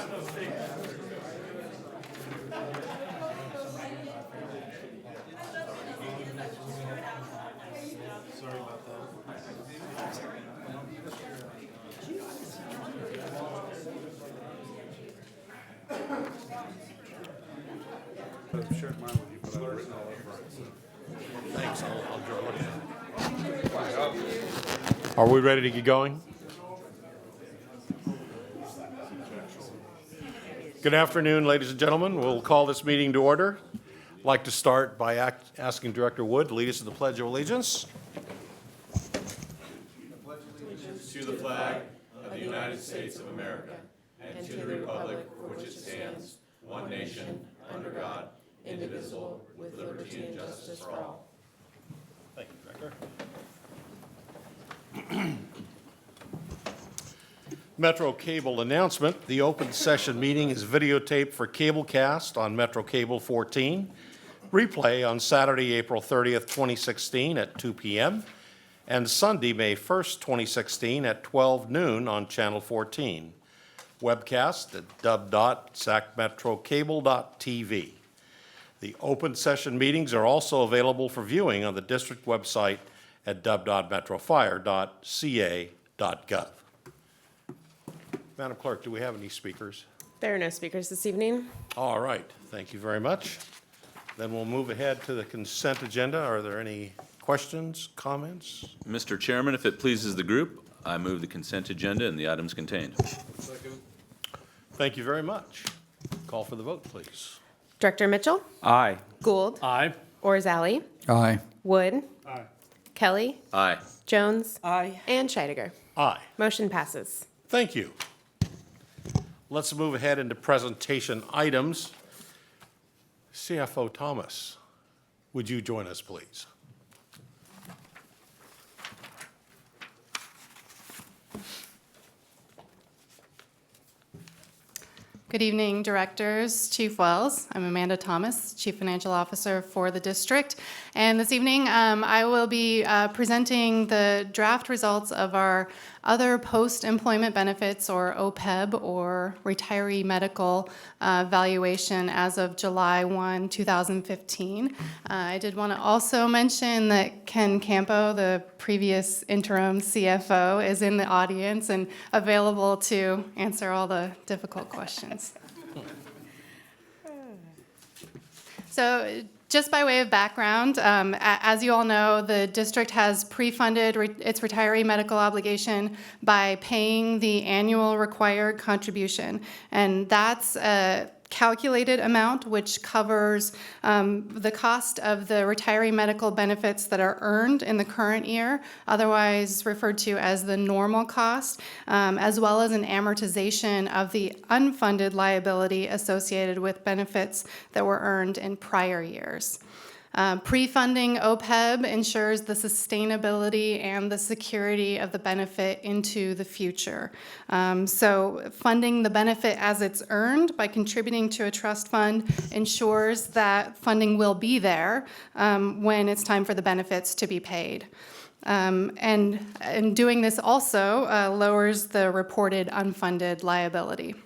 Sorry about that. I've shared mine with you, but I've written all over it. Thanks, I'll draw it. Are we ready to get going? Good afternoon, ladies and gentlemen. We'll call this meeting to order. I'd like to start by asking Director Wood to lead us in the Pledge of Allegiance. To the flag of the United States of America and to the republic for which it stands, one nation, under God, indivisible, with liberty and justice for all. Thank you, Director. Metro Cable announcement. The open session meeting is videotaped for Cablecast on Metro Cable 14. Replay on Saturday, April 30th, 2016 at 2 p.m. and Sunday, May 1st, 2016 at 12 noon on Channel 14. Webcast at www.sacmetrocable.tv. The open session meetings are also available for viewing on the district website at www.metrofire.ca.gov. Madam Clerk, do we have any speakers? There are no speakers this evening. All right, thank you very much. Then we'll move ahead to the consent agenda. Are there any questions, comments? Mr. Chairman, if it pleases the group, I move the consent agenda and the items contained. Thank you very much. Call for the vote, please. Director Mitchell? Aye. Gould? Aye. Orzali? Aye. Wood? Aye. Kelly? Aye. Jones? Aye. And Scheidegger. Aye. Motion passes. Thank you. Let's move ahead into presentation items. CFO Thomas, would you join us, please? Good evening, directors, Chief Wells. I'm Amanda Thomas, Chief Financial Officer for the district. And this evening, I will be presenting the draft results of our other post-employment benefits, or OPEB, or retiree medical valuation as of July 1, 2015. I did want to also mention that Ken Campo, the previous interim CFO, is in the audience and available to answer all the difficult questions. So just by way of background, as you all know, the district has pre-funded its retiree medical obligation by paying the annual required contribution. And that's a calculated amount which covers the cost of the retiree medical benefits that are earned in the current year, otherwise referred to as the normal cost, as well as an amortization of the unfunded liability associated with benefits that were earned in prior years. Pre-funding OPEB ensures the sustainability and the security of the benefit into the future. So funding the benefit as it's earned by contributing to a trust fund ensures that funding will be there when it's time for the benefits to be paid. And doing this also lowers the reported unfunded liability.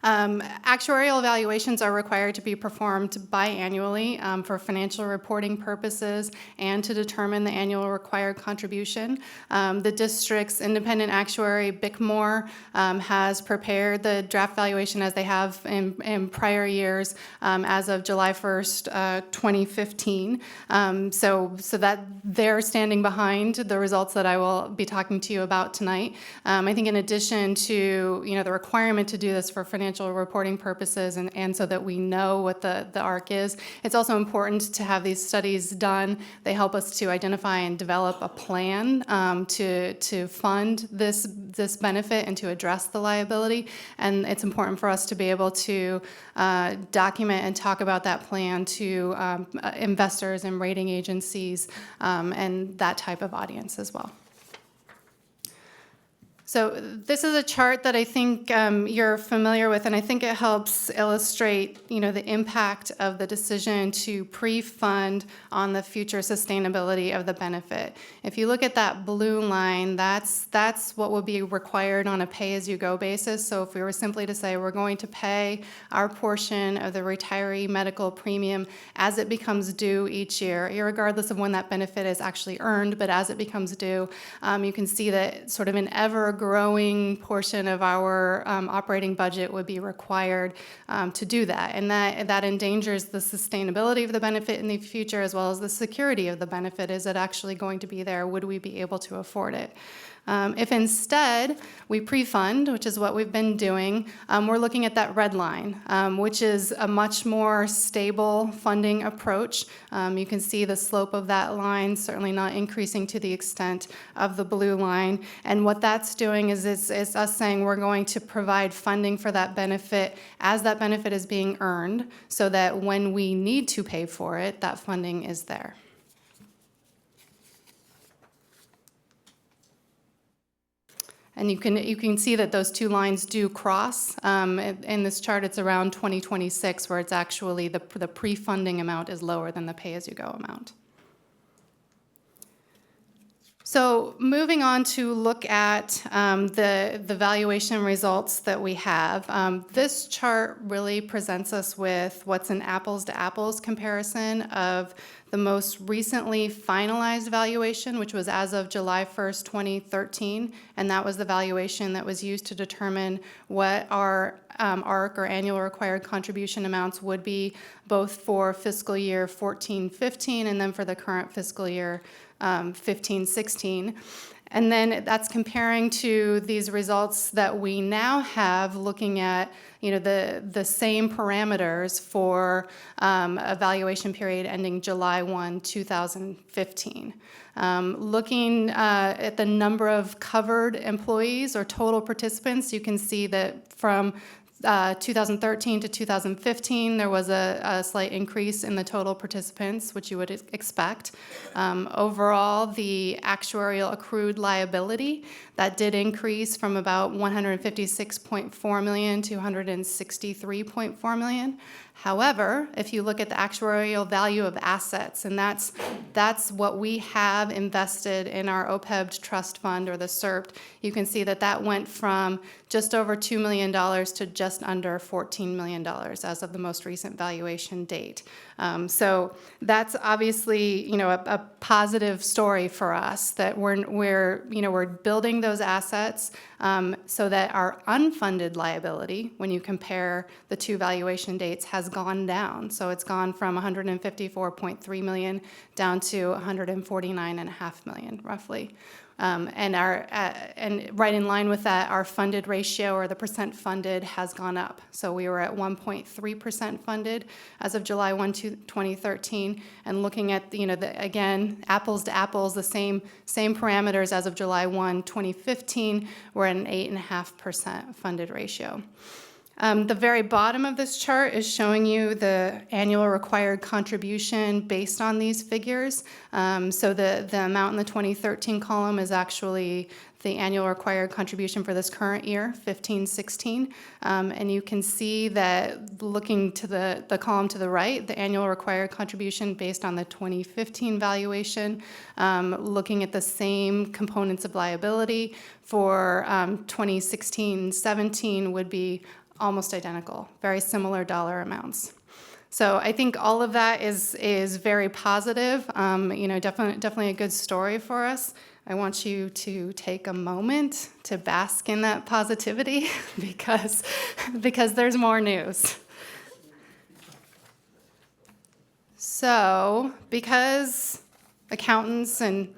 Actuarial evaluations are required to be performed biannually for financial reporting purposes and to determine the annual required contribution. The district's independent actuary, Bickmore, has prepared the draft valuation as they have in prior years as of July 1st, 2015. So that they're standing behind the results that I will be talking to you about tonight. I think in addition to the requirement to do this for financial reporting purposes and so that we know what the ARC is. It's also important to have these studies done. They help us to identify and develop a plan to fund this benefit and to address the liability. And it's important for us to be able to document and talk about that plan to investors and rating agencies and that type of audience as well. So this is a chart that I think you're familiar with, and I think it helps illustrate, the impact of the decision to pre-fund on the future sustainability of the benefit. If you look at that blue line, that's what will be required on a pay-as-you-go basis. So if we were simply to say we're going to pay our portion of the retiree medical premium as it becomes due each year, irregardless of when that benefit is actually earned, but as it becomes due, you can see that sort of an ever-growing portion of our operating budget would be required to do that. And that endangers the sustainability of the benefit in the future as well as the security of the benefit. Is it actually going to be there? Would we be able to afford it? If instead we pre-fund, which is what we've been doing, we're looking at that red line, which is a much more stable funding approach. You can see the slope of that line certainly not increasing to the extent of the blue line. And what that's doing is it's us saying we're going to provide funding for that benefit as that benefit is being earned so that when we need to pay for it, that funding is there. And you can see that those two lines do cross. In this chart, it's around 2026, where it's actually the pre-funding amount is lower than the pay-as-you-go amount. So moving on to look at the valuation results that we have, this chart really presents us with what's an apples-to-apples comparison of the most recently finalized valuation, which was as of July 1st, 2013, and that was the valuation that was used to determine what our ARC, or annual required contribution amounts, would be both for fiscal year 14-15 and then for the current fiscal year 15-16. And then that's comparing to these results that we now have, looking at the same parameters for a valuation period ending July 1, 2015. Looking at the number of covered employees or total participants, you can see that from 2013 to 2015, there was a slight increase in the total participants, which you would expect. Overall, the actuarial accrued liability, that did increase from about $156.4 million to $163.4 million. However, if you look at the actuarial value of assets, and that's what we have invested in our OPEB trust fund, or the CERP, you can see that went from just over $2 million to just under $14 million as of the most recent valuation date. So that's obviously, a positive story for us, that we're building those assets so that our unfunded liability, when you compare the two valuation dates, has gone down. So it's gone from $154.3 million down to $149.5 million, roughly. And right in line with that, our funded ratio, or the percent funded, has gone up. So we were at 1.3% funded as of July 1, 2013, and looking at again, apples to apples, the same parameters as of July 1, 2015, we're at an 8.5% funded ratio. The very bottom of this chart is showing you the annual required contribution based on these figures. So the amount in the 2013 column is actually the annual required contribution for this current year, 15-16. And you can see that, looking to the column to the right, the annual required contribution based on the 2015 valuation, looking at the same components of liability for 2016-17 would be almost identical, very similar dollar amounts. So I think all of that is very positive. Definitely a good story for us. I want you to take a moment to bask in that positivity because there's more news. So, because accountants and...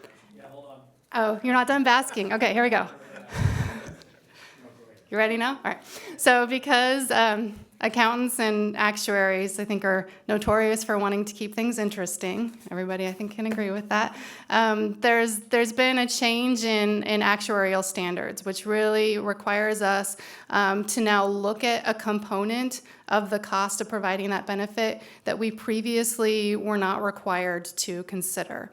Oh, you're not done basking? Okay, here we go. You ready now? All right. So because accountants and actuaries, I think, are notorious for wanting to keep things interesting. Everybody, I think, can agree with that. There's been a change in actuarial standards, which really requires us to now look at a component of the cost of providing that benefit that we previously were not required to consider.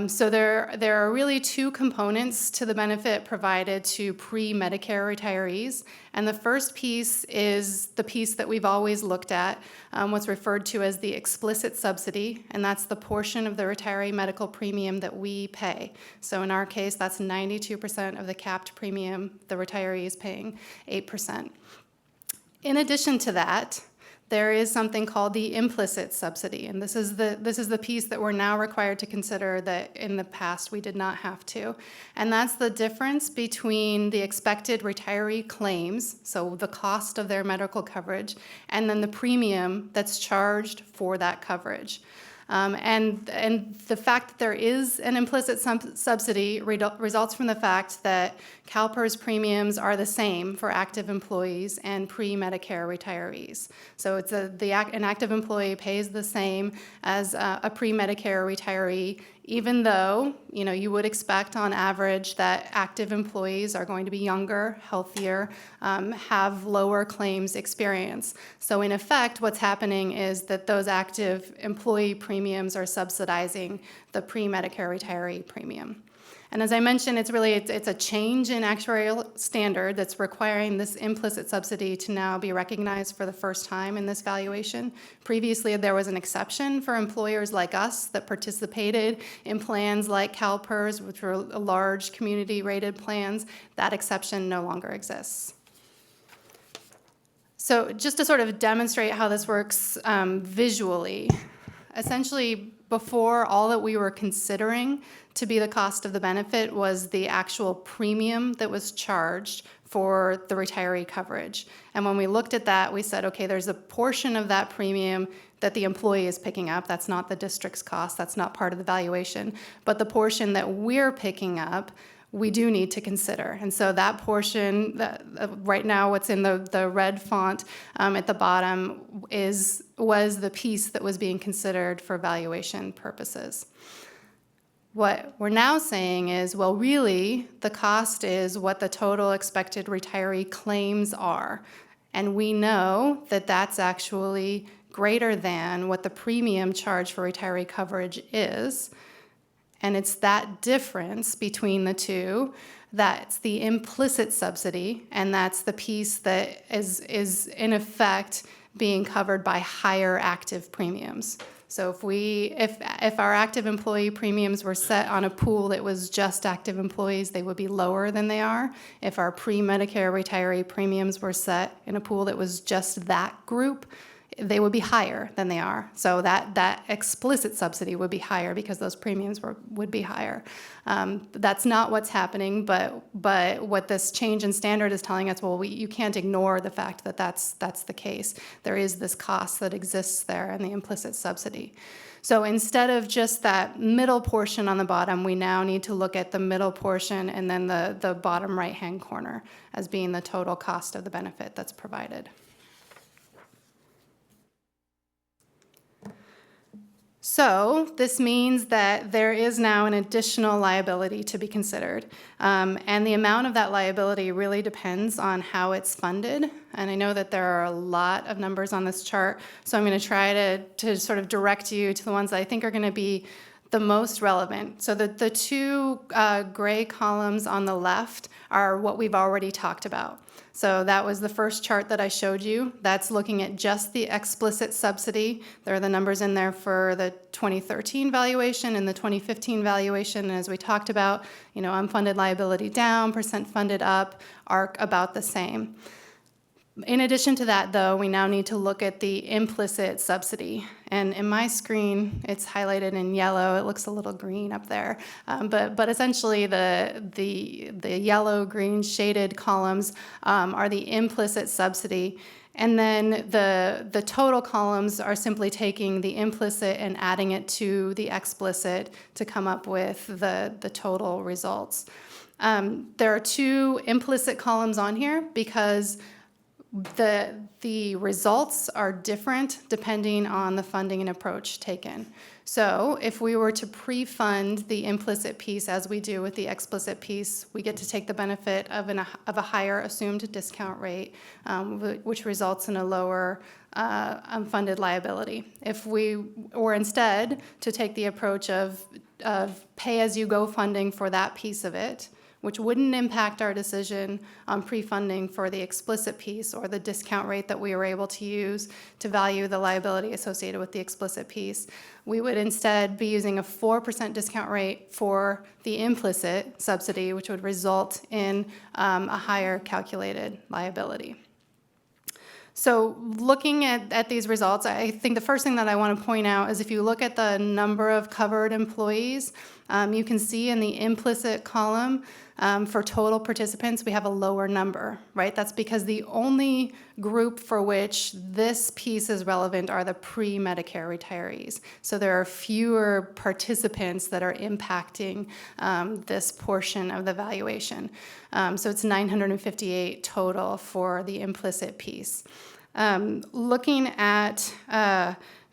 So there are really two components to the benefit provided to pre-Medicare retirees. And the first piece is the piece that we've always looked at, what's referred to as the explicit subsidy, and that's the portion of the retiree medical premium that we pay. So in our case, that's 92% of the capped premium. The retiree is paying 8%. In addition to that, there is something called the implicit subsidy, and this is the piece that we're now required to consider that in the past we did not have to. And that's the difference between the expected retiree claims, so the cost of their medical coverage, and then the premium that's charged for that coverage. And the fact that there is an implicit subsidy results from the fact that CalPERS premiums are the same for active employees and pre-Medicare retirees. So it's an active employee pays the same as a pre-Medicare retiree, even though you would expect on average that active employees are going to be younger, healthier, have lower claims experience. So in effect, what's happening is that those active employee premiums are subsidizing the pre-Medicare retiree premium. And as I mentioned, it's a change in actuarial standard that's requiring this implicit subsidy to now be recognized for the first time in this valuation. Previously, there was an exception for employers like us that participated in plans like CalPERS, which were large community-rated plans. That exception no longer exists. So just to sort of demonstrate how this works visually, essentially, before, all that we were considering to be the cost of the benefit was the actual premium that was charged for the retiree coverage. And when we looked at that, we said, okay, there's a portion of that premium that the employee is picking up. That's not the district's cost. That's not part of the valuation. But the portion that we're picking up, we do need to consider. And so that portion, right now what's in the red font at the bottom was the piece that was being considered for valuation purposes. What we're now saying is, well, really, the cost is what the total expected retiree claims are. And we know that that's actually greater than what the premium charge for retiree coverage is. And it's that difference between the two that's the implicit subsidy, and that's the piece that is in effect being covered by higher active premiums. So if our active employee premiums were set on a pool that was just active employees, they would be lower than they are. If our pre-Medicare retiree premiums were set in a pool that was just that group, they would be higher than they are. So that explicit subsidy would be higher because those premiums would be higher. That's not what's happening, but what this change in standard is telling us, well, you can't ignore the fact that that's the case. There is this cost that exists there in the implicit subsidy. So instead of just that middle portion on the bottom, we now need to look at the middle portion and then the bottom right-hand corner as being the total cost of the benefit that's provided. So this means that there is now an additional liability to be considered. And the amount of that liability really depends on how it's funded. And I know that there are a lot of numbers on this chart, so I'm going to try to sort of direct you to the ones that I think are going to be the most relevant. So the two gray columns on the left are what we've already talked about. So that was the first chart that I showed you. That's looking at just the explicit subsidy. There are the numbers in there for the 2013 valuation and the 2015 valuation. And as we talked about, unfunded liability down, percent funded up, are about the same. In addition to that, though, we now need to look at the implicit subsidy. And in my screen, it's highlighted in yellow. It looks a little green up there. But essentially, the yellow-green shaded columns are the implicit subsidy. And then the total columns are simply taking the implicit and adding it to the explicit to come up with the total results. There are two implicit columns on here because the results are different depending on the funding and approach taken. So if we were to pre-fund the implicit piece as we do with the explicit piece, we get to take the benefit of a higher assumed discount rate, which results in a lower unfunded liability. If we were instead to take the approach of pay-as-you-go funding for that piece of it, which wouldn't impact our decision on pre-funding for the explicit piece or the discount rate that we were able to use to value the liability associated with the explicit piece. We would instead be using a 4% discount rate for the implicit subsidy, which would result in a higher calculated liability. So looking at these results, I think the first thing that I want to point out is if you look at the number of covered employees, you can see in the implicit column for total participants, we have a lower number, right? That's because the only group for which this piece is relevant are the pre-Medicare retirees. So there are fewer participants that are impacting this portion of the valuation. So it's 958 total for the implicit piece. Looking at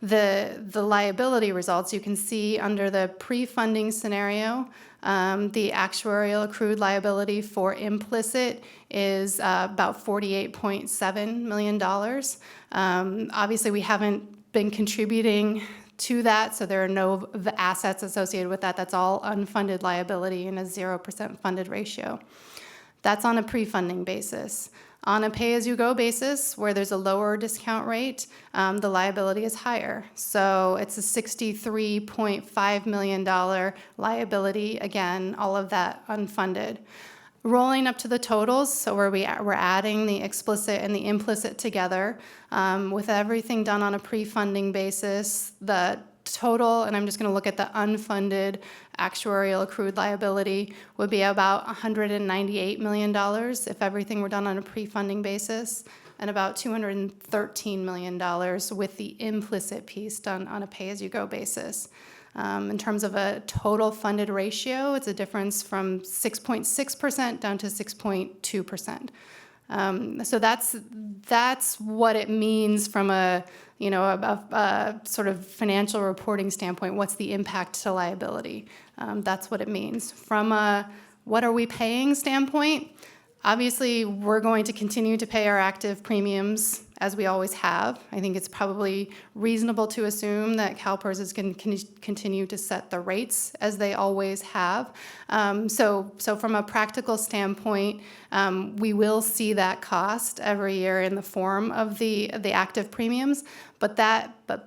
the liability results, you can see under the pre-funding scenario, the actuarial accrued liability for implicit is about $48.7 million. Obviously, we haven't been contributing to that, so there are no assets associated with that. That's all unfunded liability in a 0% funded ratio. That's on a pre-funding basis. On a pay-as-you-go basis, where there's a lower discount rate, the liability is higher. So it's a $63.5 million liability, again, all of that unfunded. Rolling up to the totals, so where we're adding the explicit and the implicit together, with everything done on a pre-funding basis, the total, and I'm just going to look at the unfunded actuarial accrued liability, would be about $198 million if everything were done on a pre-funding basis, and about $213 million with the implicit piece done on a pay-as-you-go basis. In terms of a total funded ratio, it's a difference from 6.6% down to 6.2%. So that's what it means from a sort of financial reporting standpoint. What's the impact to liability? That's what it means. From a what are we paying standpoint, obviously we're going to continue to pay our active premiums as we always have. I think it's probably reasonable to assume that CalPERS is going to continue to set the rates as they always have. So from a practical standpoint, we will see that cost every year in the form of the active premiums, but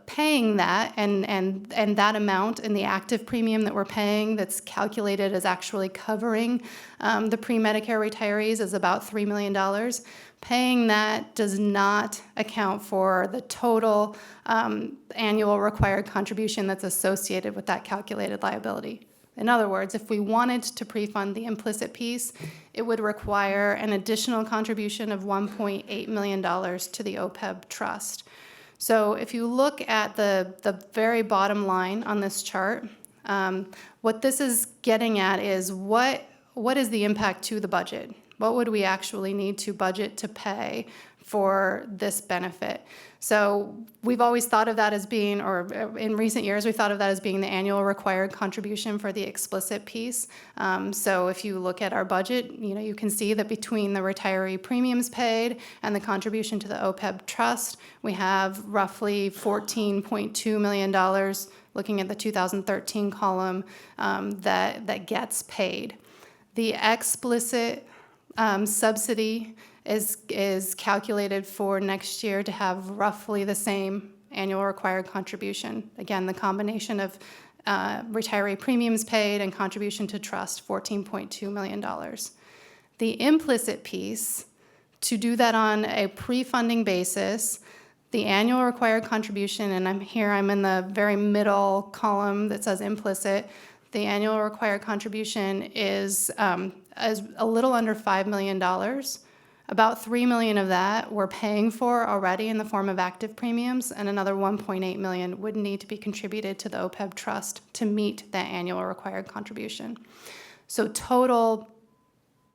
paying that and that amount in the active premium that we're paying that's calculated as actually covering the pre-Medicare retirees is about $3 million. Paying that does not account for the total annual required contribution that's associated with that calculated liability. In other words, if we wanted to pre-fund the implicit piece, it would require an additional contribution of $1.8 million to the OPEB trust. So if you look at the very bottom line on this chart, what this is getting at is what is the impact to the budget? What would we actually need to budget to pay for this benefit? So we've always thought of that as being, or in recent years, we thought of that as being the annual required contribution for the explicit piece. So if you look at our budget, you can see that between the retiree premiums paid and the contribution to the OPEB trust, we have roughly $14.2 million, looking at the 2013 column, that gets paid. The explicit subsidy is calculated for next year to have roughly the same annual required contribution. Again, the combination of retiree premiums paid and contribution to trust, $14.2 million. The implicit piece, to do that on a pre-funding basis, the annual required contribution, and I'm in the very middle column that says implicit, the annual required contribution is a little under $5 million. About $3 million of that we're paying for already in the form of active premiums, and another $1.8 million would need to be contributed to the OPEB trust to meet that annual required contribution. So total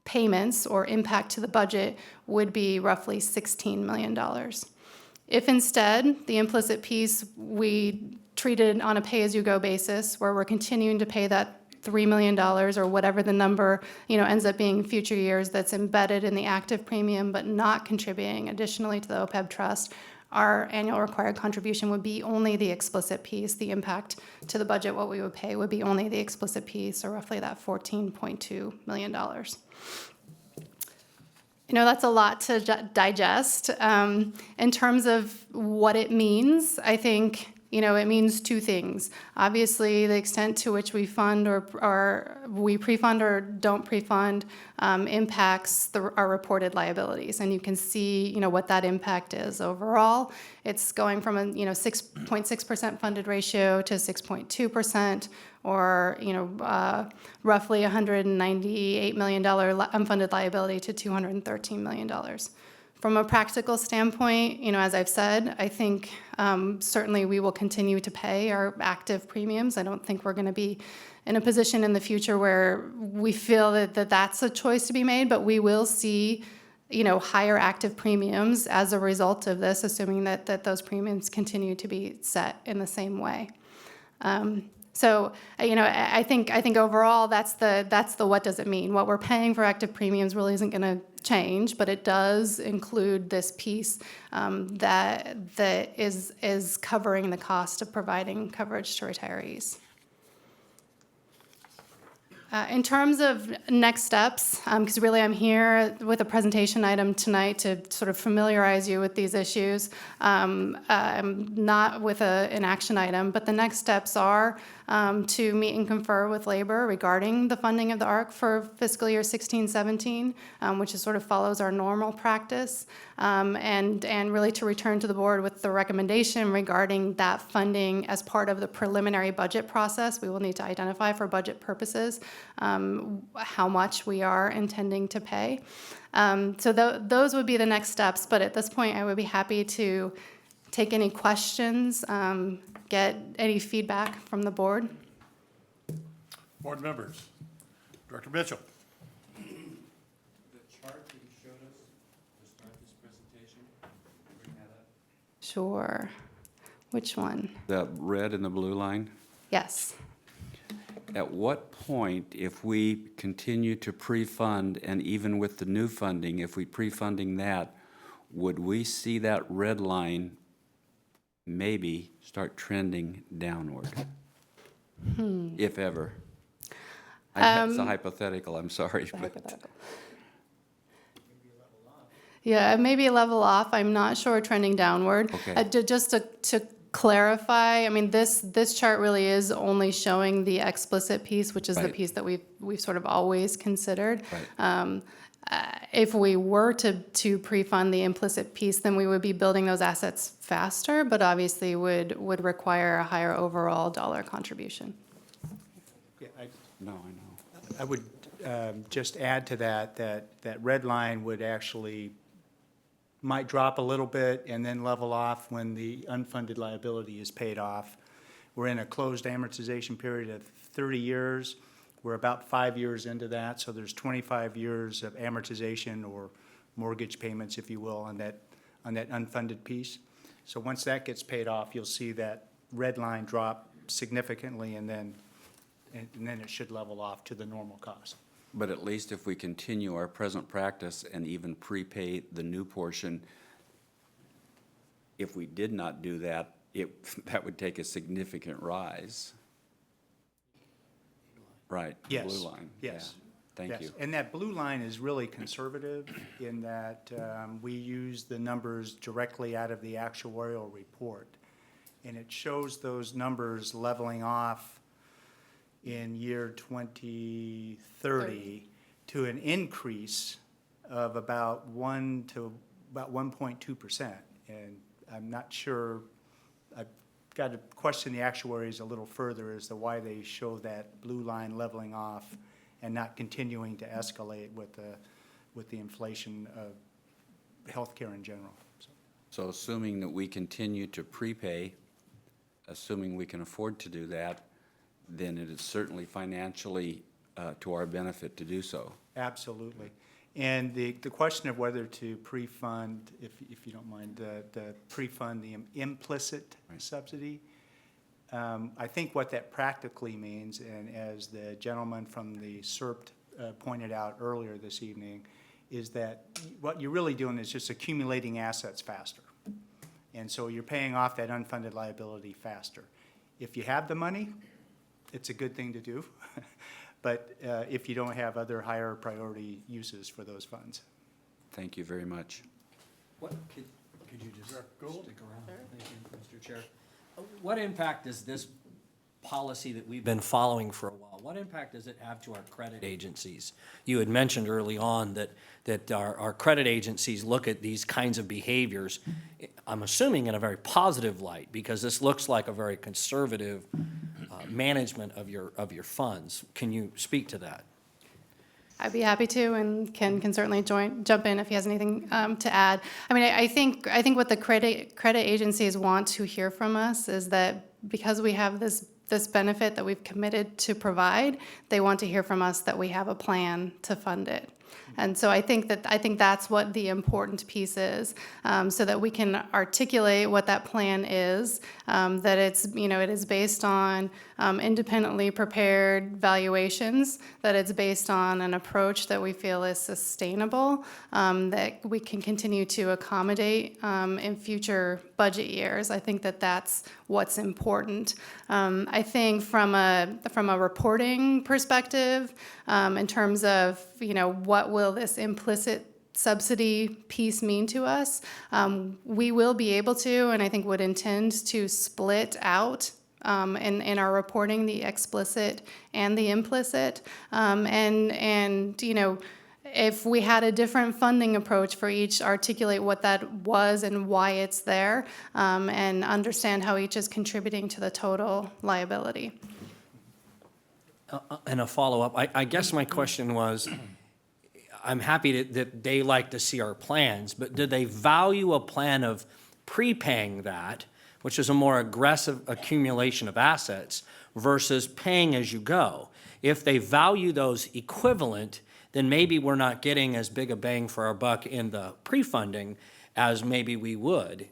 payments or impact to the budget would be roughly $16 million. If instead, the implicit piece, we treated on a pay-as-you-go basis, where we're continuing to pay that $3 million or whatever the number, ends up being in future years that's embedded in the active premium but not contributing additionally to the OPEB trust, our annual required contribution would be only the explicit piece. The impact to the budget, what we would pay, would be only the explicit piece, or roughly that $14.2 million. That's a lot to digest. In terms of what it means, I think, it means two things. Obviously, the extent to which we fund or we pre-fund or don't pre-fund impacts our reported liabilities. And you can see, what that impact is overall. It's going from a, 6.6% funded ratio to 6.2%, or, roughly $198 million unfunded liability to $213 million. From a practical standpoint, as I've said, I think certainly we will continue to pay our active premiums. I don't think we're going to be in a position in the future where we feel that that's a choice to be made, but we will see, higher active premiums as a result of this, assuming that those premiums continue to be set in the same way. So, I think overall that's the what does it mean? What we're paying for active premiums really isn't going to change, but it does include this piece that is covering the cost of providing coverage to retirees. In terms of next steps, because really I'm here with a presentation item tonight to sort of familiarize you with these issues. I'm not with an action item, but the next steps are to meet and confer with labor regarding the funding of the ARC for fiscal year 16-17, which is sort of follows our normal practice, and really to return to the board with the recommendation regarding that funding as part of the preliminary budget process. We will need to identify for budget purposes how much we are intending to pay. So those would be the next steps, but at this point I would be happy to take any questions, get any feedback from the board. Board members. Director Mitchell. The chart that you showed us to start this presentation, bring that up. Sure. Which one? The red and the blue line. Yes. At what point, if we continue to pre-fund, and even with the new funding, if we pre-funding that, would we see that red line maybe start trending downward? If ever. It's a hypothetical, I'm sorry. But Yeah, maybe level off. I'm not sure trending downward. Okay. Just to clarify, I mean, this chart really is only showing the explicit piece, which is the Right. piece that we've sort of always considered. Right. If we were to pre-fund the implicit piece, then we would be building those assets faster, but obviously would require a higher overall dollar contribution. Yeah, No, I know. I would just add to that red line would actually, might drop a little bit and then level off when the unfunded liability is paid off. We're in a closed amortization period of 30 years. We're about 5 years into that, so there's 25 years of amortization or mortgage payments, if you will, on that unfunded piece. So once that gets paid off, you'll see that red line drop significantly, and then it should level off to the normal cost. But at least if we continue our present practice and even prepay the new portion, if we did not do that, that would take a significant rise. Right, the Yes, blue line. yes. Yeah. Thank Yes, you. and that blue line is really conservative in that we use the numbers directly out of the actuarial report. And it shows those numbers leveling off in year 2030 to an increase of about 1.2%. And I'm not sure, I've got to question the actuaries a little further as to why they show that blue line leveling off and not continuing to escalate with the inflation of healthcare in general. So assuming that we continue to prepay, assuming we can afford to do that, then it is certainly financially to our benefit to do so. Absolutely. And the question of whether to pre-fund, if you don't mind, the pre-fund the implicit subsidy, I think what that practically means, and as the gentleman from the SERPT pointed out earlier this evening, is that what you're really doing is just accumulating assets faster. And so you're paying off that unfunded liability faster. If you have the money, it's a good thing to do. But if you don't have other higher priority uses for those funds. Thank you very much. What, could you just stick around? Thank you, Mr. Chair. What impact does this policy that we've been following for a while, what impact does it have to our credit agencies? You had mentioned early on that our credit agencies look at these kinds of behaviors, I'm assuming in a very positive light, because this looks like a very conservative management of your funds. Can you speak to that? I'd be happy to, and Ken can certainly jump in if he has anything to add. I mean, I think what the credit agencies want to hear from us is that because we have this benefit that we've committed to provide, they want to hear from us that we have a plan to fund it. And so I think that's what the important piece is, so that we can articulate what that plan is, that it is based on independently prepared valuations, that it's based on an approach that we feel is sustainable, that we can continue to accommodate in future budget years. I think that's what's important. I think from a reporting perspective, in terms of what will this implicit subsidy piece mean to us, we will be able to, and I think would intend to split out in our reporting the explicit and the implicit, and if we had a different funding approach for each, articulate what that was and why it's there, and understand how each is contributing to the total liability. And a follow-up, I guess my question was, I'm happy that they like to see our plans, but do they value a plan of prepaying that, which is a more aggressive accumulation of assets, versus paying as you go? If they value those equivalent, then maybe we're not getting as big a bang for our buck in the pre-funding as maybe we would.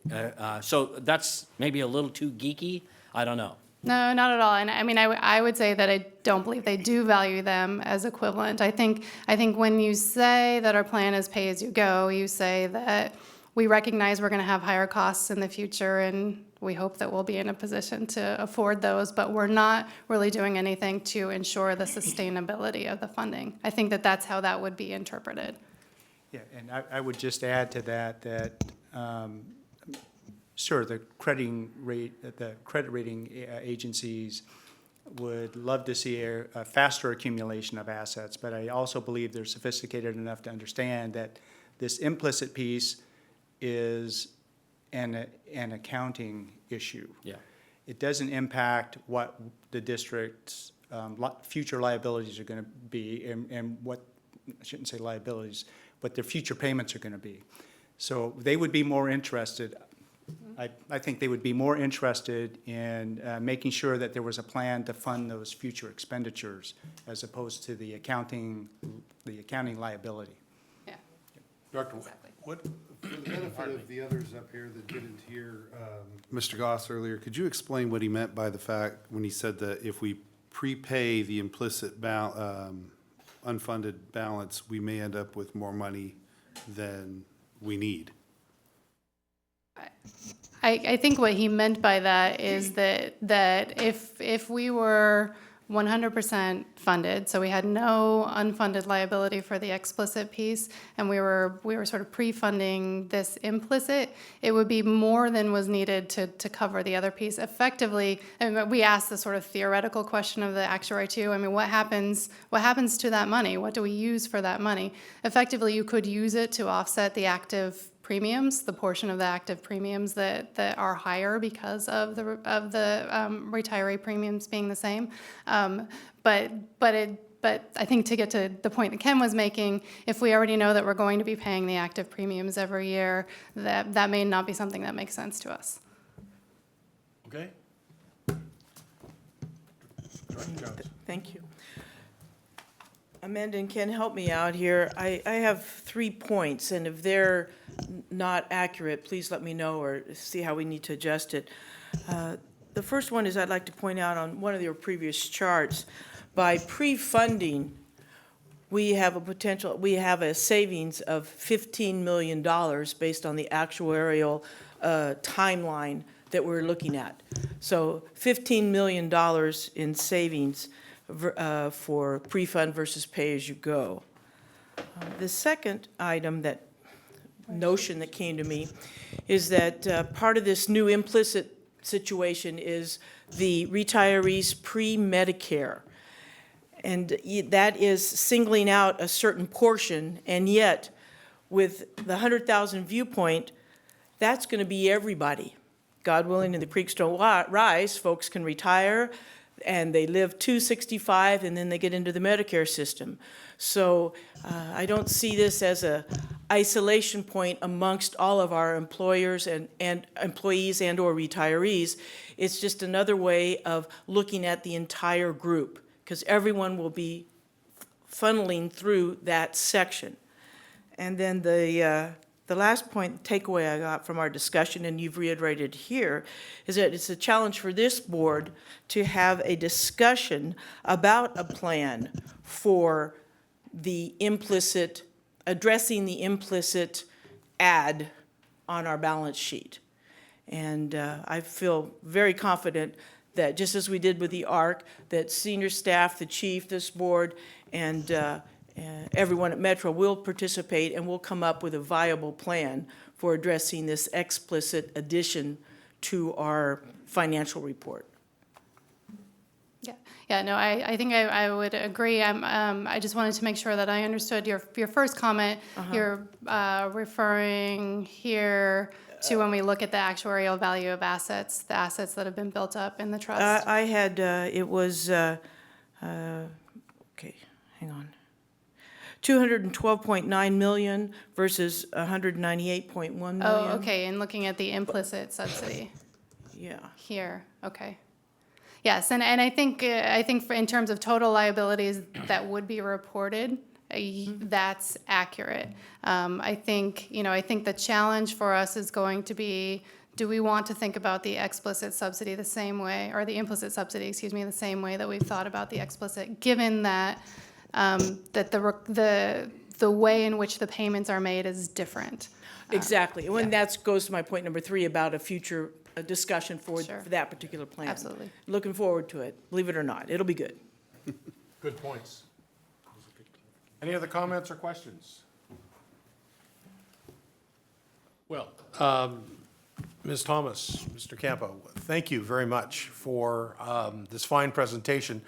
So that's maybe a little too geeky, I don't know. No, not at all. And I mean, I would say that I don't believe they do value them as equivalent. I think when you say that our plan is pay as you go, you say that we recognize we're going to have higher costs in the future, and we hope that we'll be in a position to afford those, but we're not really doing anything to ensure the sustainability of the funding. I think that's how that would be interpreted. Yeah, and I would just add to that sure, the credit rating agencies would love to see a faster accumulation of assets, but I also believe they're sophisticated enough to understand that this implicit piece is an accounting issue. Yeah. It doesn't impact what the district's future liabilities are going to be, and what, I shouldn't say liabilities, what their future payments are going to be. So they would be more interested, I think they would be more interested in making sure that there was a plan to fund those future expenditures as opposed to the accounting liability. Yeah. Director, What, for the benefit of the others up here that didn't hear Mr. Goss earlier, could you explain what he meant by the fact when he said that if we prepay the implicit unfunded balance, we may end up with more money than we need? I think what he meant by that is that if we were 100% funded, so we had no unfunded liability for the explicit piece, and we were sort of pre-funding this implicit, it would be more than was needed to cover the other piece. Effectively, and we asked the sort of theoretical question of the actuary too. I mean, what happens to that money? What do we use for that money? Effectively, you could use it to offset the active premiums, the portion of the active premiums that are higher because of the retiree premiums being the same. But I think to get to the point that Ken was making, if we already know that we're going to be paying the active premiums every year, that may not be something that makes sense to us. okay? Director Jones. Thank you. Amanda and Ken, help me out here. I have 3 points, and if they're not accurate, please let me know or see how we need to adjust it. The first one is I'd like to point out on one of your previous charts, by pre-funding, we have a savings of $15 million based on the actuarial timeline that we're looking at. So $15 million in savings for pre-fund versus pay-as-you-go. The second item, that notion that came to me, is that part of this new implicit situation is the retirees pre-Medicare. And that is singling out a certain portion, and yet, with the 100,000 viewpoint, that's going to be everybody. God willing, and the creeks don't rise, folks can retire, and they live to 65, and then they get into the Medicare system. So I don't see this as a isolation point amongst all of our employers and employees and/or retirees. It's just another way of looking at the entire group, because everyone will be funneling through that section. And then the last point, takeaway I got from our discussion, and you've reiterated here, is that it's a challenge for this board to have a discussion about a plan for the implicit, addressing the implicit add on our balance sheet. And I feel very confident that just as we did with the ARC, that senior staff, the chief, this board, and everyone at Metro will participate and will come up with a viable plan for addressing this explicit addition to our financial report. Yeah, no, I think I would agree. I just wanted to make sure that I understood your first comment. You're referring here to when we look at the actuarial value of assets, the assets that have been built up in the trust. I had, it was, okay, hang on. 212.9 million versus 198.1 million. Oh, okay, and looking at the implicit subsidy Yeah. here, okay. Yes, and I think in terms of total liabilities that would be reported, that's accurate. I think the challenge for us is going to be, do we want to think about the explicit subsidy the same way, or the implicit subsidy, excuse me, the same way that we've thought about the explicit, given that that the way in which the payments are made is different. Exactly. And that goes to my point number 3 about a future discussion for Sure. that particular plan. Absolutely. Looking forward to it, believe it or not. It'll be good. Good points. Any other comments or questions? Well, Ms. Thomas, Mr. Campo, thank you very much for this fine presentation.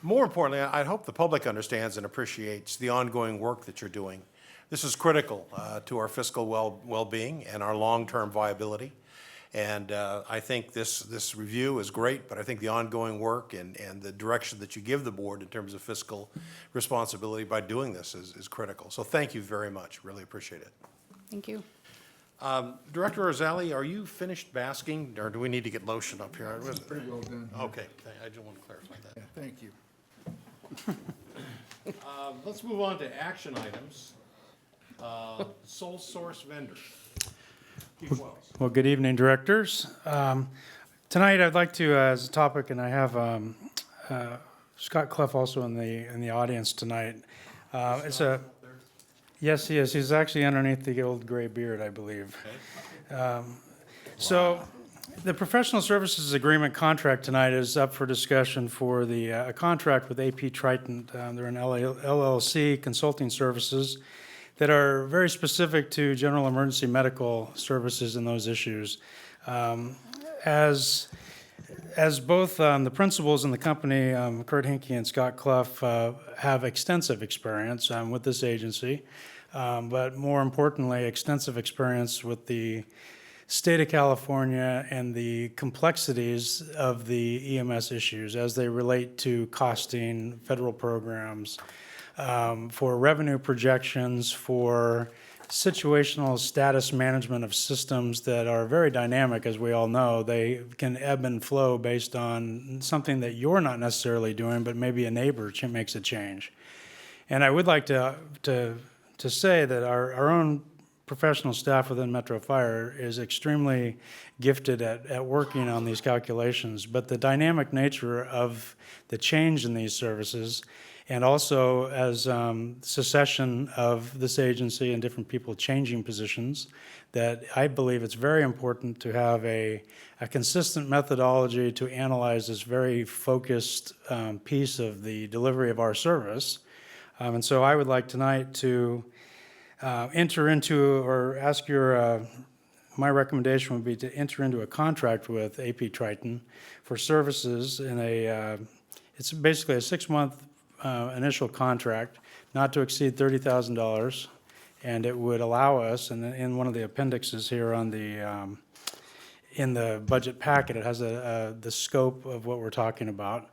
More importantly, I hope the public understands and appreciates the ongoing work that you're doing. This is critical to our fiscal well-being and our long-term viability. And I think this review is great, but I think the ongoing work and the direction that you give the board in terms of fiscal responsibility by doing this is critical. So thank you very much. Really appreciate it. Thank you. Director Orzali, are you finished basking, or do we need to get lotion up here? Pretty well done. Okay, I just want to clarify that. Yeah, thank you. Let's move on to action items. Sole source vendor. Keith Wells. Well, good evening, directors. Tonight, I'd like to, as a topic, and I have Scott Clough also in the audience tonight. It's a yes, he is. He's actually underneath the old gray beard, I believe. So, the professional services agreement contract tonight is up for discussion for the a contract with AP Triton. They're an LLC consulting services that are very specific to general emergency medical services and those issues. As both the principals in the company, Kurt Hinke and Scott Clough, have extensive experience with this agency, but more importantly, extensive experience with the state of California and the complexities of the EMS issues as they relate to costing federal programs, for revenue projections, for situational status management of systems that are very dynamic, as we all know. They can ebb and flow based on something that you're not necessarily doing, but maybe a neighbor makes a change. And I would like to say that our own professional staff within Metro Fire is extremely gifted at working on these calculations, but the dynamic nature of the change in these services, and also as succession of this agency and different people changing positions, that I believe it's very important to have a consistent methodology to analyze this very focused piece of the delivery of our service. And so I would like tonight to enter into, or ask your, my recommendation would be to enter into a contract with AP Triton for services in it's basically a 6-month initial contract, not to exceed $30,000, and it would allow us, and in one of the appendixes here on the, in the budget packet, it has the scope of what we're talking about,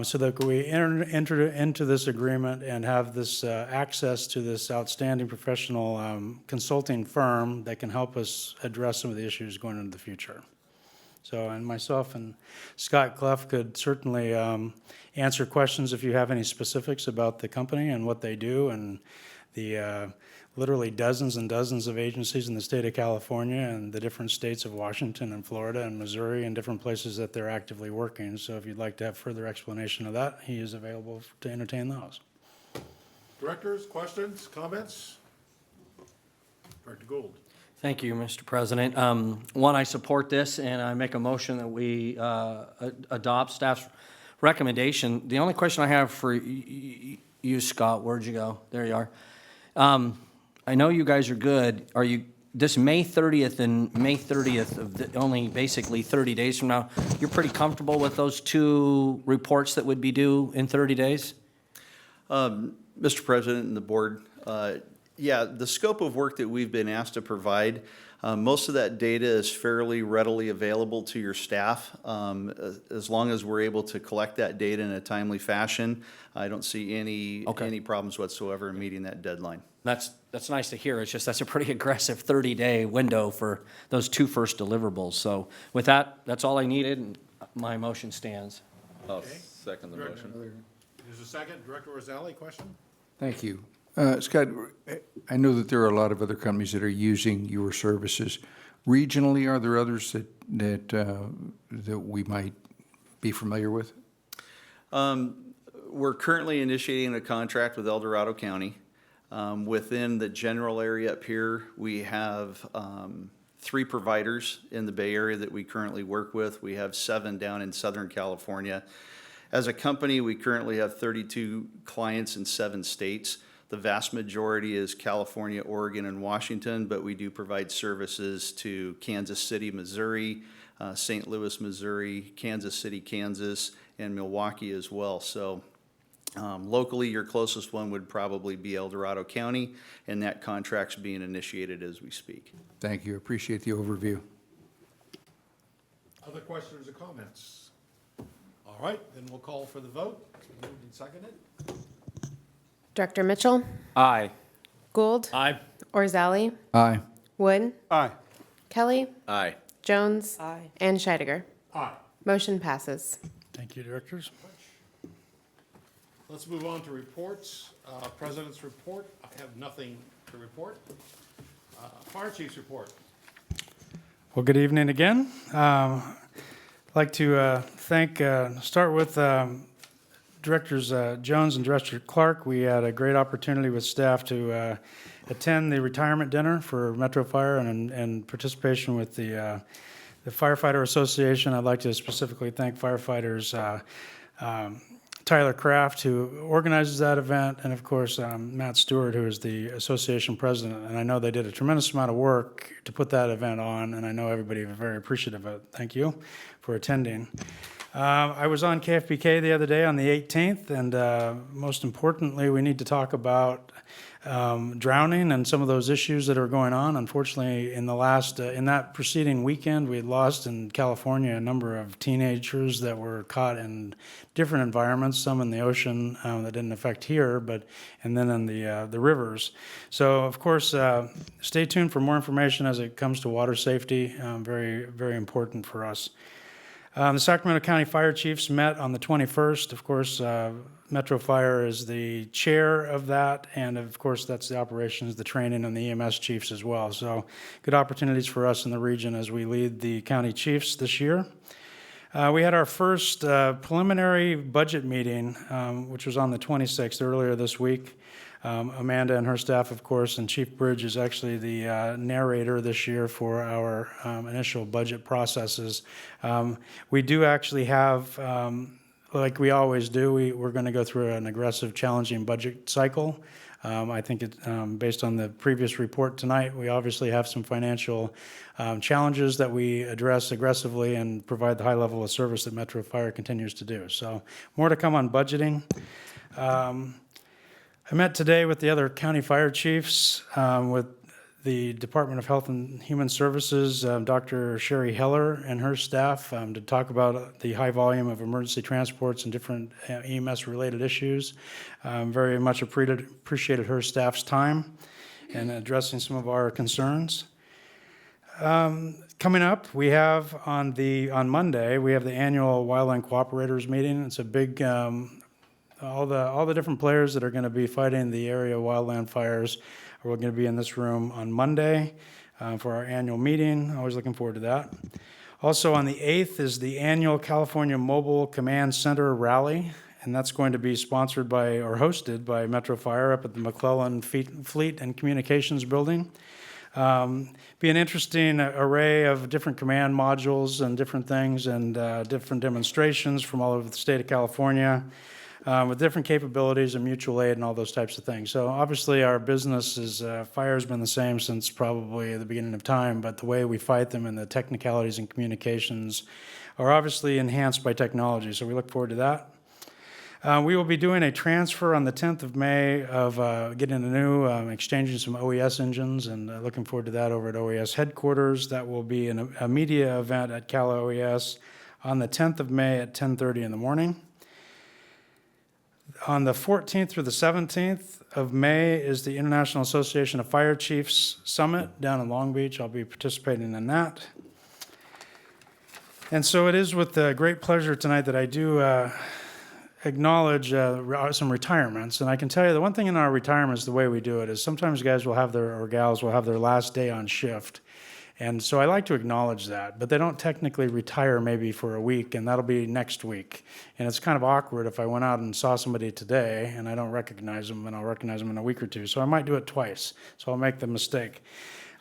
so that we enter into this agreement and have this access to this outstanding professional consulting firm that can help us address some of the issues going into the future. So, and myself and Scott Clough could certainly answer questions if you have any specifics about the company and what they do, and the literally dozens and dozens of agencies in the state of California and the different states of Washington and Florida and Missouri and different places that they're actively working. So if you'd like to have further explanation of that, he is available to entertain those. Directors, questions, comments? Director Gould. Thank you, Mr. President. One, I support this, and I make a motion that we adopt staff's recommendation. The only question I have for you, Scott, where'd you go? There you are. I know you guys are good. Are you, this May 30th and May 30th of only basically 30 days from now, you're pretty comfortable with those two reports that would be due in 30 days? Mr. President and the board, yeah, the scope of work that we've been asked to provide, most of that data is fairly readily available to your staff. As long as we're able to collect that data in a timely fashion, I don't see any problems whatsoever in meeting that deadline. That's nice to hear. It's just that's a pretty aggressive 30-day window for those two first deliverables. So with that, that's all I needed, and my motion stands. I'll second the motion. There's a second. Director Rosali, question? Thank you. Scott, I know that there are a lot of other companies that are using your services. Regionally, are there others that we might be familiar with? We're currently initiating a contract with El Dorado County. Within the general area up here, we have 3 providers in the Bay Area that we currently work with. We have 7 down in Southern California. As a company, we currently have 32 clients in 7 states. The vast majority is California, Oregon, and Washington, but we do provide services to Kansas City, Missouri, St. Louis, Missouri, Kansas City, Kansas, and Milwaukee as well. So locally, your closest one would probably be El Dorado County, and that contract's being initiated as we speak. Thank you. Appreciate the overview. Other questions or comments? All right, then we'll call for the vote. Moved and seconded. Director Mitchell, Aye. Gould, Aye. Orzali, Aye. Wood, Aye. Kelly, Aye. Jones, Aye. and Scheidegger. Aye. Motion passes. Thank you, directors. Let's move on to reports. President's report, I have nothing to report. Fire Chief's report. Well, good evening again. I'd like to start with Directors Jones and Director Clark. We had a great opportunity with staff to attend the retirement dinner for Metro Fire and participation with the Firefighter Association. I'd like to specifically thank firefighters Tyler Kraft, who organizes that event, and of course Matt Stewart, who is the association president. And I know they did a tremendous amount of work to put that event on, and I know everybody was very appreciative of it. Thank you for attending. I was on KFBK the other day on the 18th, and most importantly, we need to talk about drowning and some of those issues that are going on. Unfortunately, in that preceding weekend, we had lost in California a number of teenagers that were caught in different environments, some in the ocean that didn't affect here, and then in the rivers. So, of course, stay tuned for more information as it comes to water safety. Very, very important for us. The Sacramento County Fire Chiefs met on the 21st. Of course, Metro Fire is the chair of that, and of course, that's the operations, the training, and the EMS chiefs as well. So good opportunities for us in the region as we lead the county chiefs this year. We had our first preliminary budget meeting, which was on the 26th, earlier this week. Amanda and her staff, of course, and Chief Bridge is actually the narrator this year for our initial budget processes. We do actually have, like we always do, we're going to go through an aggressive, challenging budget cycle. I think based on the previous report tonight, we obviously have some financial challenges that we address aggressively and provide the high level of service that Metro Fire continues to do. So more to come on budgeting. I met today with the other county fire chiefs, with the Department of Health and Human Services, Dr. Sherry Heller and her staff, to talk about the high volume of emergency transports and different EMS-related issues. Very much appreciated her staff's time in addressing some of our concerns. Coming up, we have on Monday, we have the annual Wildland Cooperators meeting. It's a big all the different players that are going to be fighting the area wildland fires are going to be in this room on Monday for our annual meeting. Always looking forward to that. Also on the 8th is the annual California Mobile Command Center Rally, and that's going to be sponsored by or hosted by Metro Fire up at the McClellan Fleet and Communications Building. Be an interesting array of different command modules and different things and different demonstrations from all over the state of California. With different capabilities and mutual aid and all those types of things. So obviously our business is, fire has been the same since probably the beginning of time, but the way we fight them and the technicalities and communications are obviously enhanced by technology, so we look forward to that. We will be doing a transfer on the 10th of May of getting a new, exchanging some OES engines, and looking forward to that over at OES headquarters. That will be a media event at Cal OES on the 10th of May at 10:30 in the morning. On the 14th through the 17th of May is the International Association of Fire Chiefs Summit down in Long Beach. I'll be participating in that. And so it is with great pleasure tonight that I do acknowledge some retirements. And I can tell you the one thing in our retirements, the way we do it, is sometimes guys will have or gals will have their last day on shift. And so I like to acknowledge that, but they don't technically retire maybe for a week, and that'll be next week. And it's kind of awkward if I went out and saw somebody today and I don't recognize them, and I'll recognize them in a week or two. So I might do it twice, so I'll make the mistake.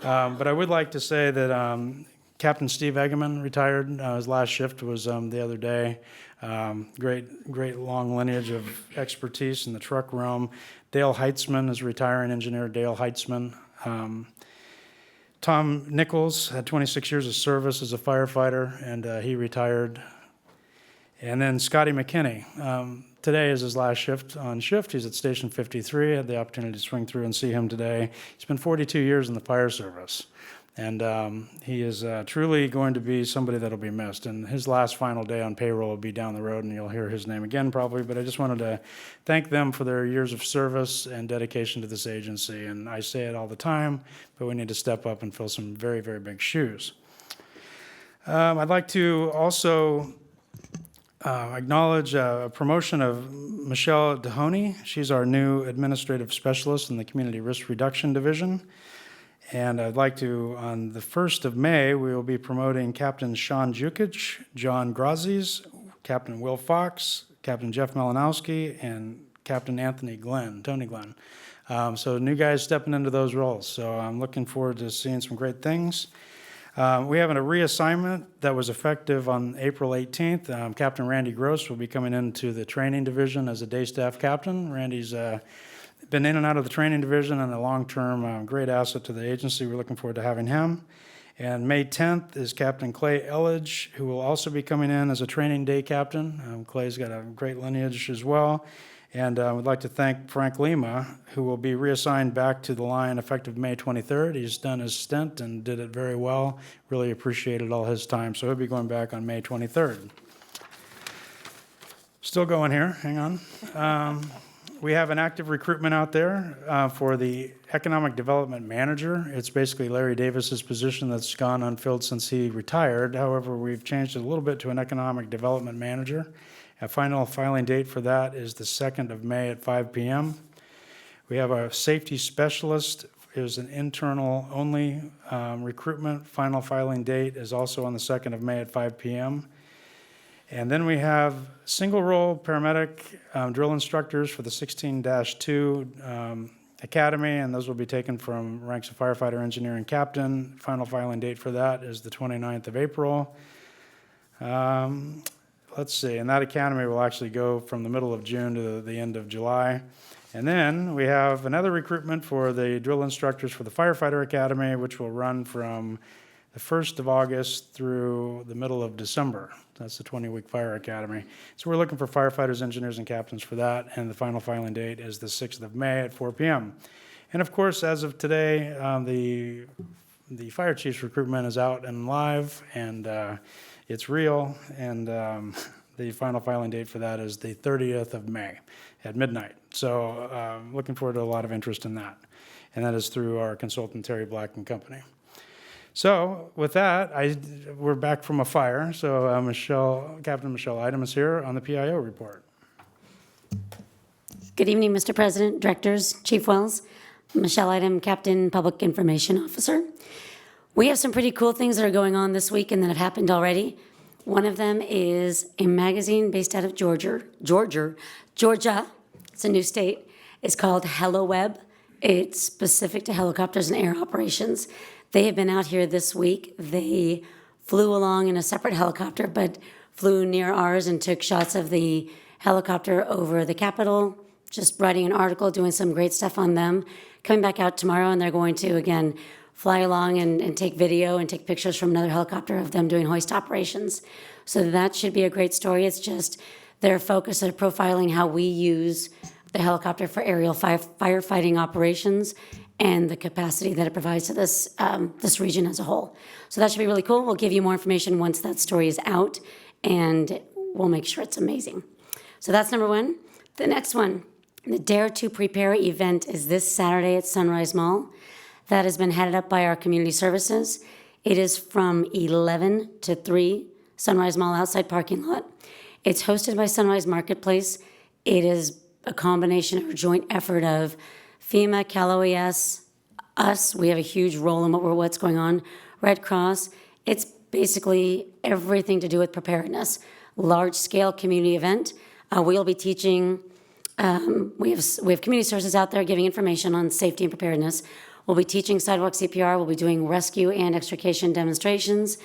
But I would like to say that Captain Steve Eggeman retired. His last shift was the other day. Great long lineage of expertise in the truck realm. Dale Heitzman is retiring, engineer Dale Heitzman. Tom Nichols had 26 years of service as a firefighter, and he retired. And then Scotty McKinney. Today is his last shift on shift. He's at Station 53. I had the opportunity to swing through and see him today. He's been 42 years in the fire service. And he is truly going to be somebody that'll be missed. And his last final day on payroll will be down the road, and you'll hear his name again probably. But I just wanted to thank them for their years of service and dedication to this agency. And I say it all the time, but we need to step up and fill some very, very big shoes. I'd like to also acknowledge a promotion of Michelle Dehoney. She's our new administrative specialist in the Community Risk Reduction Division. And I'd like to, on the 1st of May, we will be promoting Captain Sean Jukic, John Grazis, Captain Will Fox, Captain Jeff Malinowski, and Captain Tony Glenn. So new guys stepping into those roles. So I'm looking forward to seeing some great things. We have a reassignment that was effective on April 18th. Captain Randy Gross will be coming into the training division as a day staff captain. Randy's been in and out of the training division and a long-term great asset to the agency. We're looking forward to having him. And May 10th is Captain Clay Elledge, who will also be coming in as a training day captain. Clay's got a great lineage as well. And we'd like to thank Frank Lima, who will be reassigned back to the line effective May 23rd. He's done his stint and did it very well. Really appreciated all his time. So he'll be going back on May 23rd. Still going here, hang on. We have an active recruitment out there for the Economic Development Manager. It's basically Larry Davis's position that's gone unfilled since he retired. However, we've changed it a little bit to an Economic Development Manager, A final filing date for that is the 2nd of May at 5 p.m. We have a safety specialist, is an internal-only recruitment. Final filing date is also on the 2nd of May at 5 p.m. And then we have single-role paramedic drill instructors for the 16-2 Academy, and those will be taken from ranks of firefighter, engineer, and captain. Final filing date for that is the 29th of April. Let's see, and that academy will actually go from the middle of June to the end of July. And then we have another recruitment for the drill instructors for the firefighter academy, which will run from the 1st of August through the middle of December. That's the 20-week fire academy. So we're looking for firefighters, engineers, and captains for that, and the final filing date is the 6th of May at 4 p.m. And of course, as of today, the fire chief's recruitment is out and live, and it's real, and the final filing date for that is the 30th of May at midnight. So looking forward to a lot of interest in that. And that is through our consultant, Terry Black and Company. So with that, we're back from a fire. So Captain Michelle Idem is here on the PIO report. Good evening, Mr. President, Directors, Chief Wells. Michelle Idem, Captain Public Information Officer. We have some pretty cool things that are going on this week and that have happened already. One of them is a magazine based out of Georgia. It's a new state. It's called Hello Web. It's specific to helicopters and air operations. They have been out here this week. They flew along in a separate helicopter, but flew near ours and took shots of the helicopter over the Capitol, just writing an article, doing some great stuff on them. Coming back out tomorrow, and they're going to, again, fly along and take video and take pictures from another helicopter of them doing hoist operations. So that should be a great story. It's just their focus at profiling how we use the helicopter for aerial firefighting operations and the capacity that it provides to this region as a whole. So that should be really cool. We'll give you more information once that story is out, and we'll make sure it's amazing. So that's number one. The next one, the Dare to Prepare event is this Saturday at Sunrise Mall. That has been headed up by our community services. It is from 11 to 3, Sunrise Mall outside parking lot. It's hosted by Sunrise Marketplace. It is a combination or joint effort of FEMA, Cal OES, us. We have a huge role in what's going on. Red Cross. It's basically everything to do with preparedness. Large-scale community event. We'll be teaching. We have community services out there giving information on safety and preparedness. We'll be teaching sidewalk CPR. We'll be doing rescue and extrication demonstrations.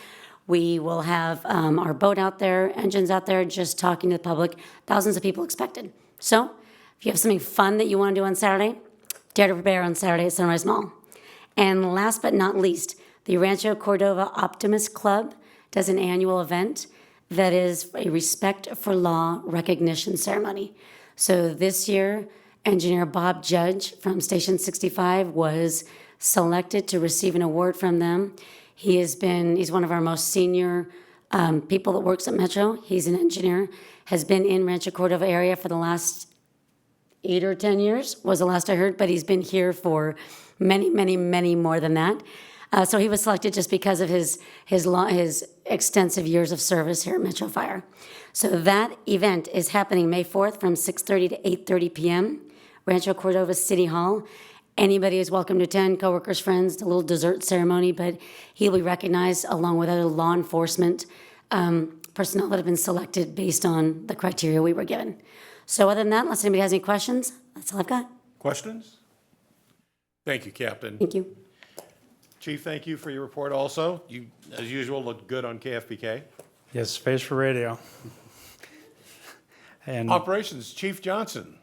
We will have our boat out there, engines out there, just talking to the public. Thousands of people expected. So if you have something fun that you want to do on Saturday, Dare to Prepare on Saturday at Sunrise Mall. And last but not least, the Rancho Cordova Optimist Club does an annual event that is a Respect for Law recognition ceremony. So this year, Engineer Bob Judge from Station 65 was selected to receive an award from them. He's one of our most senior people that works at Metro. He's an engineer, has been in Rancho Cordova area for the last 8 or 10 years, was the last I heard, but he's been here for many, many, many more than that. So he was selected just because of his extensive years of service here at Metro Fire. So that event is happening May 4th from 6:30 to 8:30 p.m., Rancho Cordova City Hall. Anybody is welcome to attend, coworkers, friends, the little dessert ceremony, but he'll be recognized along with other law enforcement personnel that have been selected based on the criteria we were given. So other than that, unless anybody has any questions, that's all I've got. Questions? Thank you, Captain. Thank you. Chief, thank you for your report also. You, as usual, looked good on KFBK. Yes, space for radio. And Operations, Chief Johnson.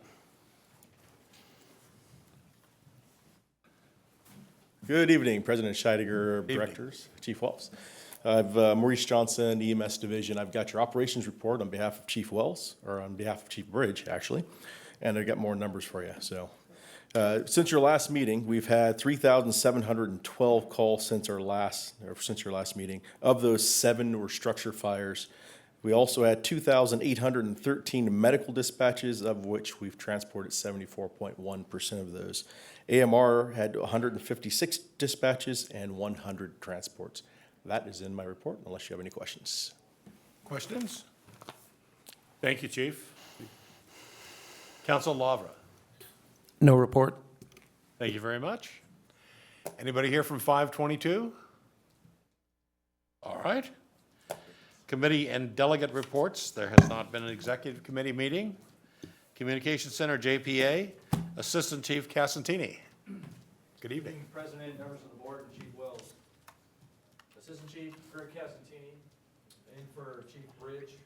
Good evening, President Scheidegger, Directors, Chief Wells. I've Maurice Johnson, EMS Division. I've got your operations report on behalf of Chief Wells, or on behalf of Chief Bridge, actually, and I've got more numbers for you. So, since your last meeting, we've had 3,712 calls since your last meeting. Of those, 7 were structure fires. We also had 2,813 medical dispatches, of which we've transported 74.1% of those. AMR had 156 dispatches and 100 transports. That is in my report, unless you have any questions. Questions? Thank you, Chief. Council Lavra. No report. Thank you very much. Anybody here from 522? All right. Committee and delegate reports. There has not been an executive committee meeting. Communication Center, JPA, Assistant Chief Casantini. Good evening. President, members of the board, and Chief Wells. Assistant Chief Greg Casantini, in for Chief Bridge.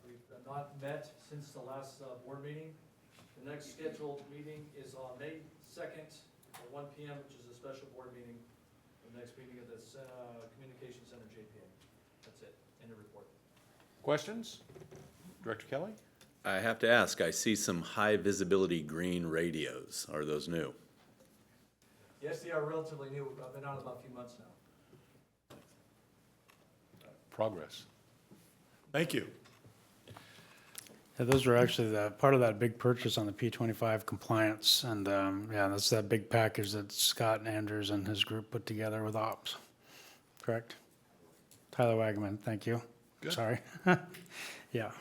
We've not met since the last board meeting. The next scheduled meeting is on May 2nd at 1 p.m., which is a special board meeting. The next meeting at the Communication Center, JPA. That's it. End of report. Questions? Director Kelly? I have to ask, I see some high visibility green radios. Are those new? Yes, they are relatively new. I've been out about a few months now. Progress. Thank you. Yeah, those are actually part of that big purchase on the P25 compliance. And yeah, that's that big package that Scott Andrews and his group put together with ops. Correct? Tyler Wagaman, thank you. Good. Sorry. Yeah.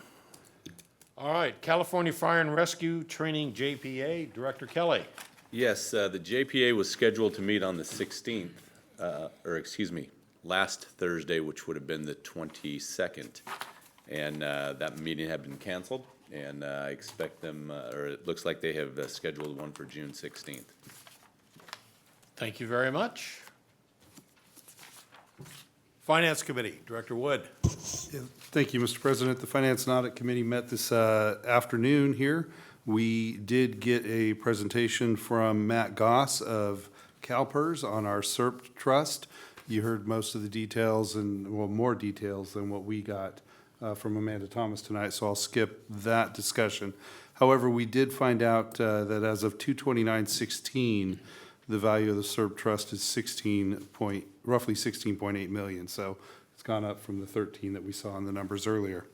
All right, California Fire and Rescue Training, JPA, Director Kelly. Yes, the JPA was scheduled to meet on the 16th, last Thursday, which would have been the 22nd. And that meeting had been canceled, and I expect them, or it looks like they have scheduled one for June 16th. Thank you very much. Finance Committee, Director Wood. Thank you, Mr. President. The Finance and Audit Committee met this afternoon here. We did get a presentation from Matt Goss of CalPERS on our SERP trust. You heard most of the details and, well, more details than what we got from Amanda Thomas tonight, so I'll skip that discussion. However, we did find out that as of 2/29/16, the value of the SERP trust is roughly 16.8 million. So it's gone up from the 13 that we saw in the numbers earlier.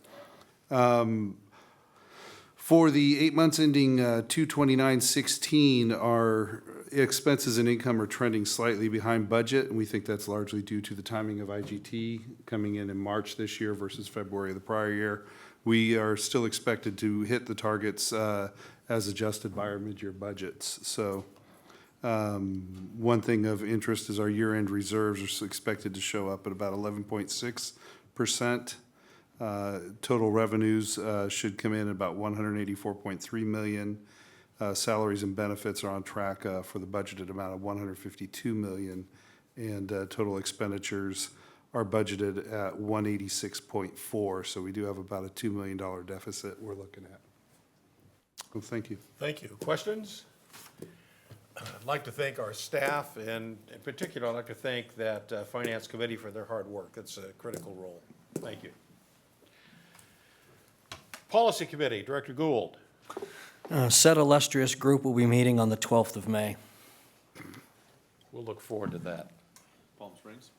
For the 8 months ending 2/29/16, our expenses and income are trending slightly behind budget, and we think that's largely due to the timing of IGT coming in March this year versus February of the prior year. We are still expected to hit the targets as adjusted by our mid-year budgets. So one thing of interest is our year-end reserves are expected to show up at about 11.6%. Total revenues should come in at about 184.3 million. Salaries and benefits are on track for the budgeted amount of 152 million. And total expenditures are budgeted at 186.4. So we do have about a $2 million deficit we're looking at. Well, thank you. Thank you. Questions? I'd like to thank our staff, and in particular, I'd like to thank that Finance Committee for their hard work. It's a critical role. Thank you. Policy Committee, Director Gould. Said illustrious group will be meeting on the 12th of May. We'll look forward to that. Palm Springs?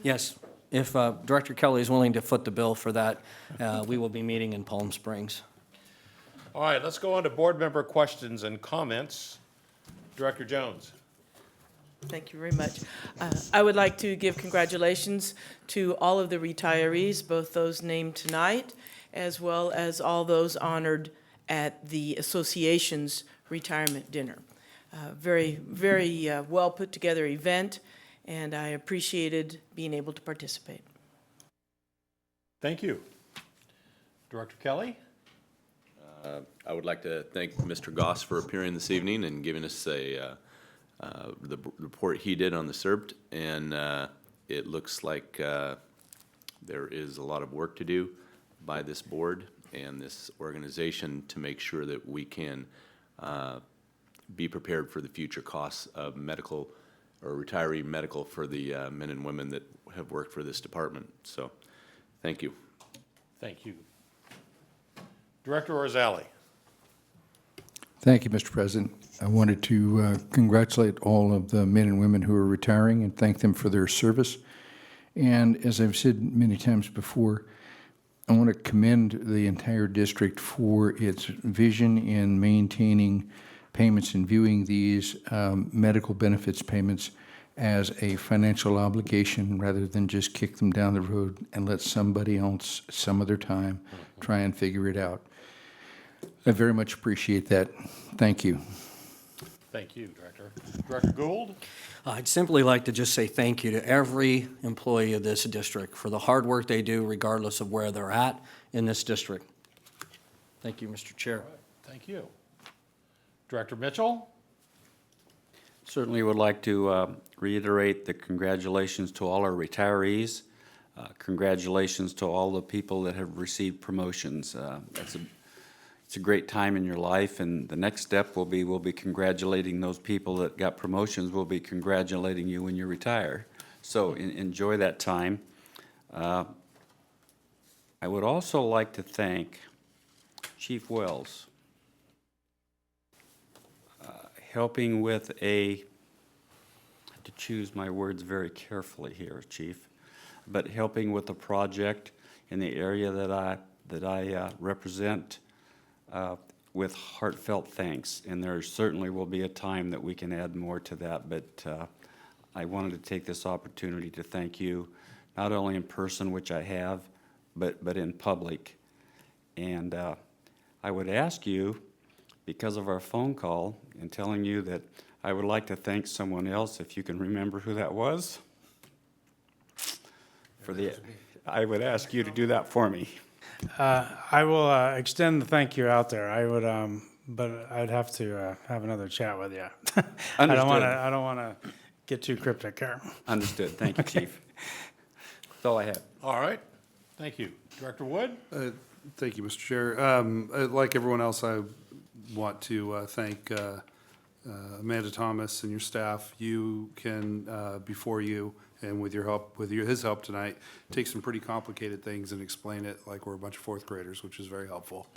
Yes, if Director Kelly is willing to foot the bill for that, we will be meeting in Palm Springs. All right, let's go on to board member questions and comments. Director Jones. Thank you very much. I would like to give congratulations to all of the retirees, both those named tonight, as well as all those honored at the association's retirement dinner. Very, very well put together event, and I appreciated being able to participate. Thank you. Director Kelly? I would like to thank Mr. Goss for appearing this evening and giving us the report he did on the SERP. And it looks like there is a lot of work to do by this board and this organization to make sure that we can be prepared for the future costs of medical or retiree medical for the men and women that have worked for this department. So, thank you. Thank you. Director Orzali. Thank you, Mr. President. I wanted to congratulate all of the men and women who are retiring and thank them for their service. And as I've said many times before, I want to commend the entire district for its vision in maintaining payments and viewing these medical benefits payments as a financial obligation rather than just kick them down the road and let somebody else, some other time, try and figure it out. I very much appreciate that. Thank you. Thank you, Director. Director Gould? I'd simply like to just say thank you to every employee of this district for the hard work they do regardless of where they're at in this district. Thank you, Mr. Chair. Thank you. Director Mitchell? Certainly would like to reiterate the congratulations to all our retirees. Congratulations to all the people that have received promotions. It's a great time in your life, and the next step will be we'll be congratulating those people that got promotions. We'll be congratulating you when you retire. So enjoy that time. I would also like to thank Chief Wells, helping with I have to choose my words very carefully here, Chief, but helping with a project in the area that I represent with heartfelt thanks. And there certainly will be a time that we can add more to that, but I wanted to take this opportunity to thank you, not only in person, which I have, but in public. And I would ask you, because of our phone call and telling you that I would like to thank someone else, if you can remember who that was. I would ask you to do that for me. I will extend the thank you out there. I would, but I'd have to have another chat with you. I don't want to get too cryptic here. Understood. Thank you, Chief. That's all I have. All right. Thank you. Director Wood? Thank you, Mr. Chair. Like everyone else, I want to thank Amanda Thomas and your staff. You can, before you, and with your help, his help tonight, take some pretty complicated things and explain it like we're a bunch of fourth graders, which is very helpful.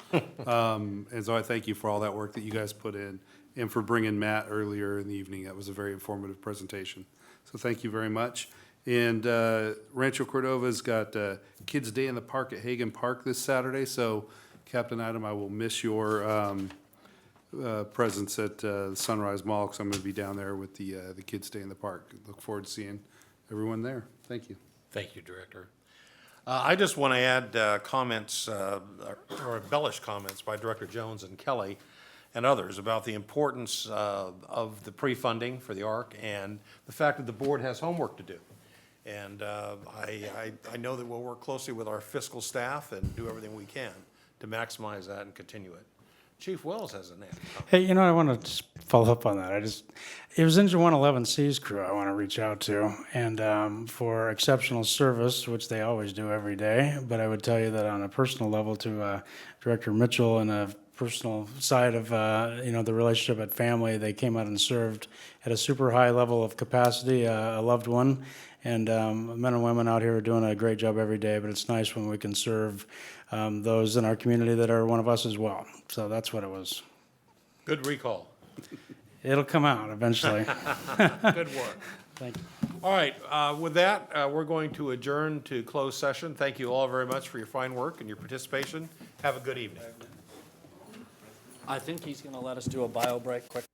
And so I thank you for all that work that you guys put in, and for bringing Matt earlier in the evening. That was a very informative presentation. So thank you very much. And Rancho Cordova's got Kids Day in the Park at Hagan Park this Saturday. So Captain Item, I will miss your presence at Sunrise Mall, because I'm going to be down there with the Kids Day in the Park. Look forward to seeing everyone there. Thank you. Thank you, Director. I just want to add comments, or embellished comments by Director Jones and Kelly and others about the importance of the pre-funding for the ARC and the fact that the board has homework to do. And I know that we'll work closely with our fiscal staff and do everything we can to maximize that and continue it. Chief Wells has an answer. Hey, you know, I want to just follow up on that. It was Engine 111C's crew I want to reach out to, and for exceptional service, which they always do every day. But I would tell you that on a personal level to Director Mitchell and a personal side of, the relationship at family, they came out and served at a super high level of capacity, a loved one. And men and women out here are doing a great job every day, but it's nice when we can serve those in our community that are one of us as well. So that's what it was. Good recall. It'll come out eventually. Good work. Thank you. All right, with that, we're going to adjourn to closed session. Thank you all very much for your fine work and your participation. Have a good evening. I think he's going to let us do a bio break quick.